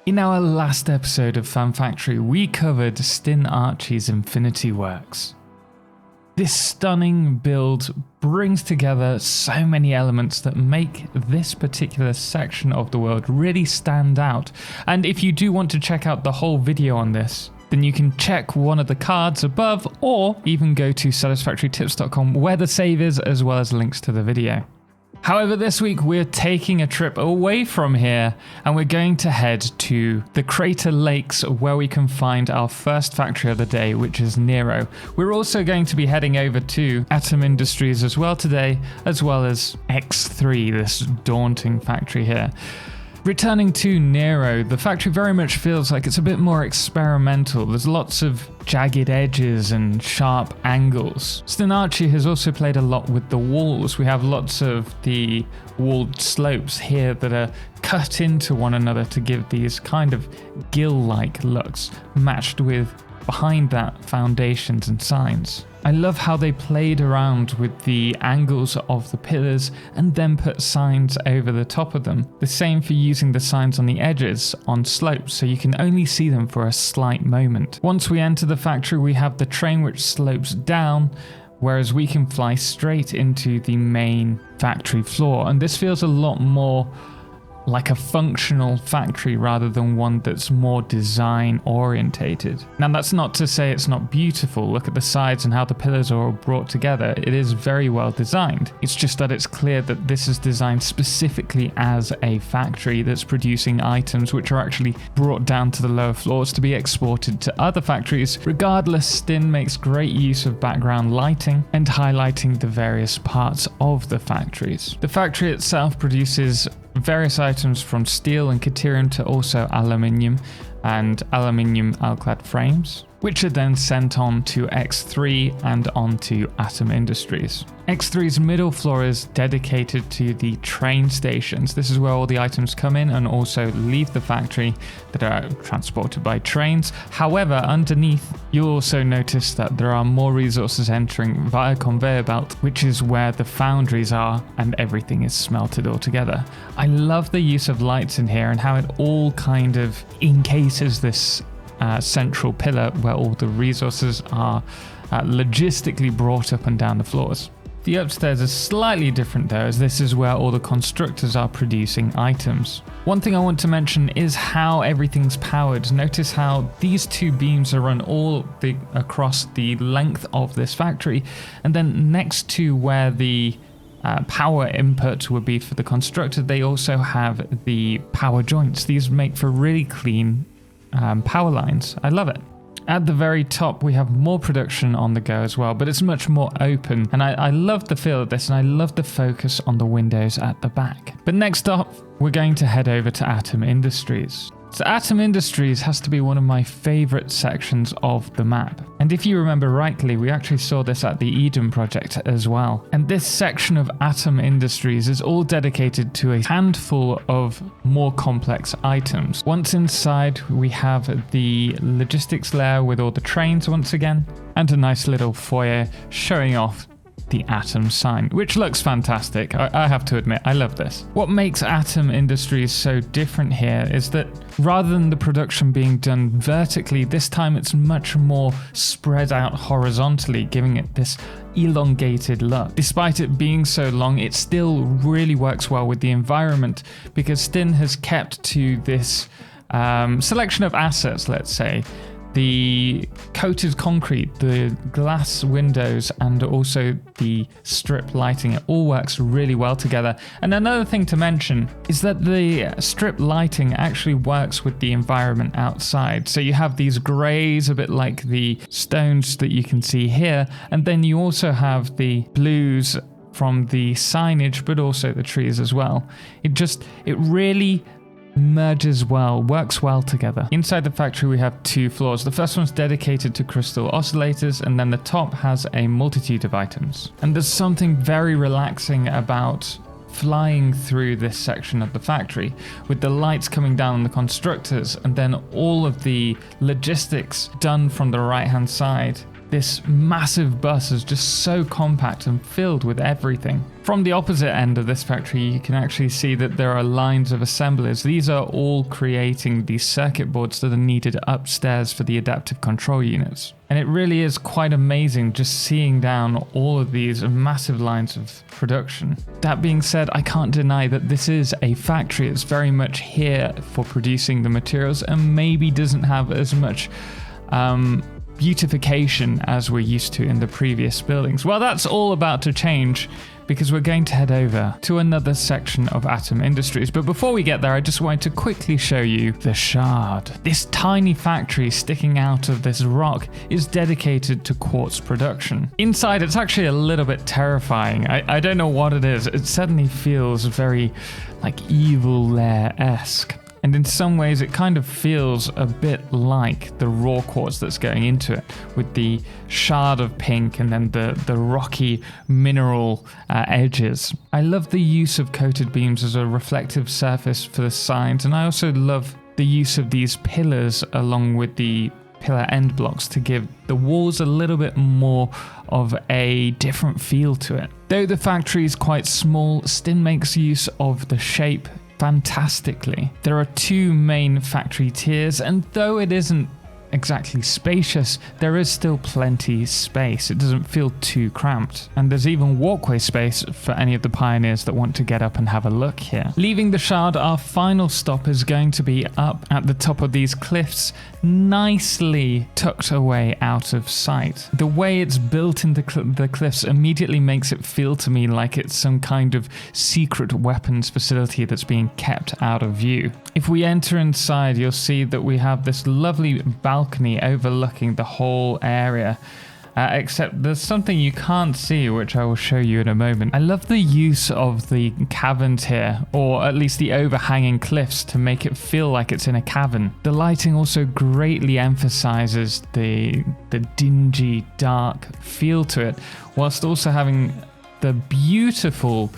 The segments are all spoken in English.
In our last episode of Fan Factory, we covered Stin Archi's Infinity Works. This stunning build brings together so many elements that make this particular section of the world really stand out. And if you do want to check out the whole video on this, then you can check one of the cards above or even go to satisfactorytips.com where the save is, as well as links to the video. However, this week we're taking a trip away from here and we're going to head to the Crater Lakes where we can find our first factory of the day, which is Nero. We're also going to be heading over to Atom Industries as well today, as well as X3, this daunting factory here. Returning to Nero, the factory very much feels like it's a bit more experimental. There's lots of jagged edges and sharp angles. Stin Archi has also played a lot with the walls. We have lots of the walled slopes here that are cut into one another to give these kind of gill-like looks, matched with behind that foundations and signs. I love how they played around with the angles of the pillars and then put signs over the top of them. The same for using the signs on the edges on slopes so you can only see them for a slight moment. Once we enter the factory, we have the train which slopes down, whereas we can fly straight into the main factory floor. And this feels a lot more like a functional factory rather than one that's more design orientated. Now that's not to say it's not beautiful. Look at the sides and how the pillars are all brought together. It is very well designed. It's just that it's clear that this is designed specifically as a factory that's producing items which are actually brought down to the lower floors to be exported to other factories. Regardless, Stin makes great use of background lighting and highlighting the various parts of the factories. The factory itself produces various items from steel and Caterium to also aluminium and aluminium alclad frames, which are then sent on to X3 and onto Atom Industries. X3's middle floor is dedicated to the train stations. This is where all the items come in and also leave the factory that are transported by trains. However, underneath, you'll also notice that there are more resources entering via conveyor belt, which is where the foundries are and everything is smelted all together. I love the use of lights in here and how it all kind of encases this central pillar where all the resources are logistically brought up and down the floors. The upstairs is slightly different though, as this is where all the constructors are producing items. One thing I want to mention is how everything's powered. Notice how these two beams are run across the length of this factory, and then next to where the power input would be for the constructor, they also have the power joints. These make for really clean power lines. I love it. At the very top, we have more production on the go as well, but it's much more open. And I love the feel of this, and I love the focus on the windows at the back. But next up, we're going to head over to Atom Industries. So Atom Industries has to be one of my favorite sections of the map. And if you remember rightly, we actually saw this at the Eden project as well. And this section of Atom Industries is all dedicated to a handful of more complex items. Once inside, we have the logistics layer with all the trains once again, and a nice little foyer showing off the Atom sign, which looks fantastic. I have to admit, I love this. What makes Atom Industries so different here is that rather than the production being done vertically, this time it's much more spread out horizontally, giving it this elongated look. Despite it being so long, it still really works well with the environment because Stin has kept to this selection of assets, let's say. The coated concrete, the glass windows, and also the strip lighting, it all works really well together. And another thing to mention is that the strip lighting actually works with the environment outside. So you have these grays, a bit like the stones that you can see here, and then you also have the blues from the signage, but also the trees as well. It really merges well, works well together. Inside the factory we have two floors. The first one's dedicated to crystal oscillators, and then the top has a multitude of items. And there's something very relaxing about flying through this section of the factory with the lights coming down on the constructors and then all of the logistics done from the right hand side This massive bus is just so compact and filled with everything. From the opposite end of this factory, you can actually see that there are lines of assemblers. These are all creating these circuit boards that are needed upstairs for the adaptive control units. And it really is quite amazing just seeing down all of these massive lines of production. That being said, I can't deny that this is a factory. It's very much here for producing the materials and maybe doesn't have as much beautification as we're used to in the previous buildings. Well, that's all about to change because we're going to head over to another section of Atom Industries. But before we get there, I just wanted to quickly show you the Shard. This tiny factory sticking out of this rock is dedicated to quartz production. Inside, it's actually a little bit terrifying. I don't know what it is. It suddenly feels very like Evil Lair-esque. And in some ways, it kind of feels a bit like the raw quartz that's going into it, with the shard of pink and then the rocky mineral edges. I love the use of coated beams as a reflective surface for the signs, and I also love the use of these pillars along with the pillar end blocks to give the walls a little bit more of a different feel to it. Though the factory is quite small, Stin makes use of the shape fantastically. There are two main factory tiers, and though it isn't exactly spacious, there is still plenty space. It doesn't feel too cramped, and there's even walkway space for any of the pioneers that want to get up and have a look here. Leaving the Shard, our final stop is going to be up at the top of these cliffs, nicely tucked away out of sight. The way it's built into the cliffs immediately makes it feel to me like it's some kind of secret weapons facility that's being kept out of view. If we enter inside, you'll see that we have this lovely balcony overlooking the whole area. Except there's something you can't see, which I will show you in a moment. I love the use of the caverns here, or at least the overhanging cliffs, to make it feel like it's in a cavern. The lighting also greatly emphasizes the dingy, dark feel to it, whilst also having the beautiful,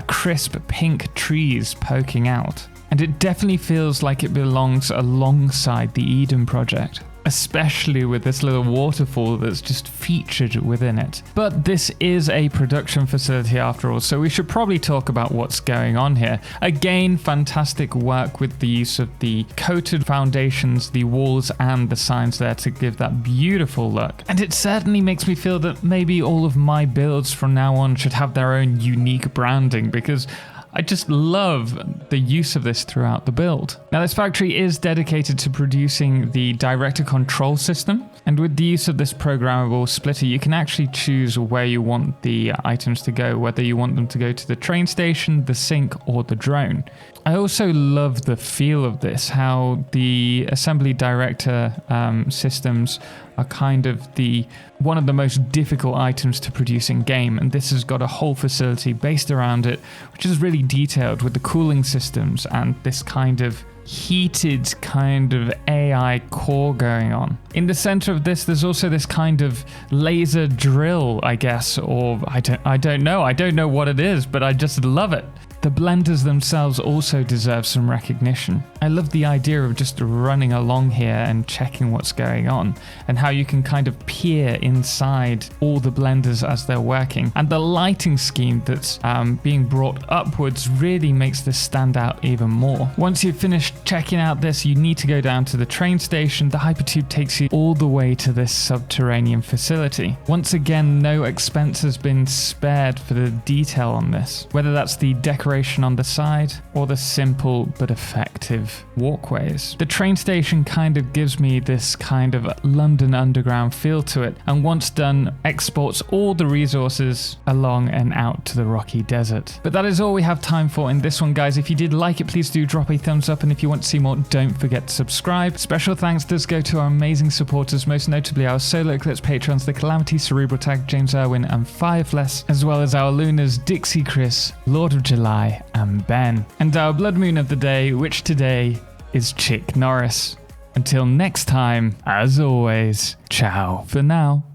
crisp pink trees poking out. And it definitely feels like it belongs alongside the Eden project, especially with this little waterfall that's just featured within it. But this is a production facility after all, so we should probably talk about what's going on here. Again, fantastic work with the use of the coated foundations, the walls and the signs there to give that beautiful look. And it certainly makes me feel that maybe all of my builds from now on should have their own unique branding, because I just love the use of this throughout the build. Now, this factory is dedicated to producing the director control system, and with the use of this programmable splitter, you can actually choose where you want the items to go, whether you want them to go to the train station, the sink, or the drone. I also love the feel of this, how the assembly director systems are kind of one of the most difficult items to produce in game, and this has got a whole facility based around it, which is really detailed with the cooling systems and this kind of heated kind of AI core going on. In the center of this, there's also this kind of laser drill, I guess, or I don't know what it is, but I just love it. The blenders themselves also deserve some recognition. I love the idea of just running along here and checking what's going on, and how you can kind of peer inside all the blenders as they're working. And the lighting scheme that's being brought upwards really makes this stand out even more. Once you've finished checking out this, you need to go down to the train station. The hypertube takes you all the way to this subterranean facility. Once again, no expense has been spared for the detail on this, whether that's the decoration on the side or the simple but effective walkways. The train station kind of gives me this kind of London Underground feel to it, and once done, exports all the resources along and out to the rocky desert. But that is all we have time for in this one, guys. If you did like it, please do drop a thumbs up, and if you want to see more, don't forget to subscribe. Special thanks does go to our amazing supporters, most notably our Solar Eclipse patrons, the Calamity, Cerebral Tag, James Irwin and Firefless, as well as our Lunars Dixie Chris, Lord of July and Ben, and our blood moon of the day, which today is Chick Norris. Until next time, as always, ciao for now.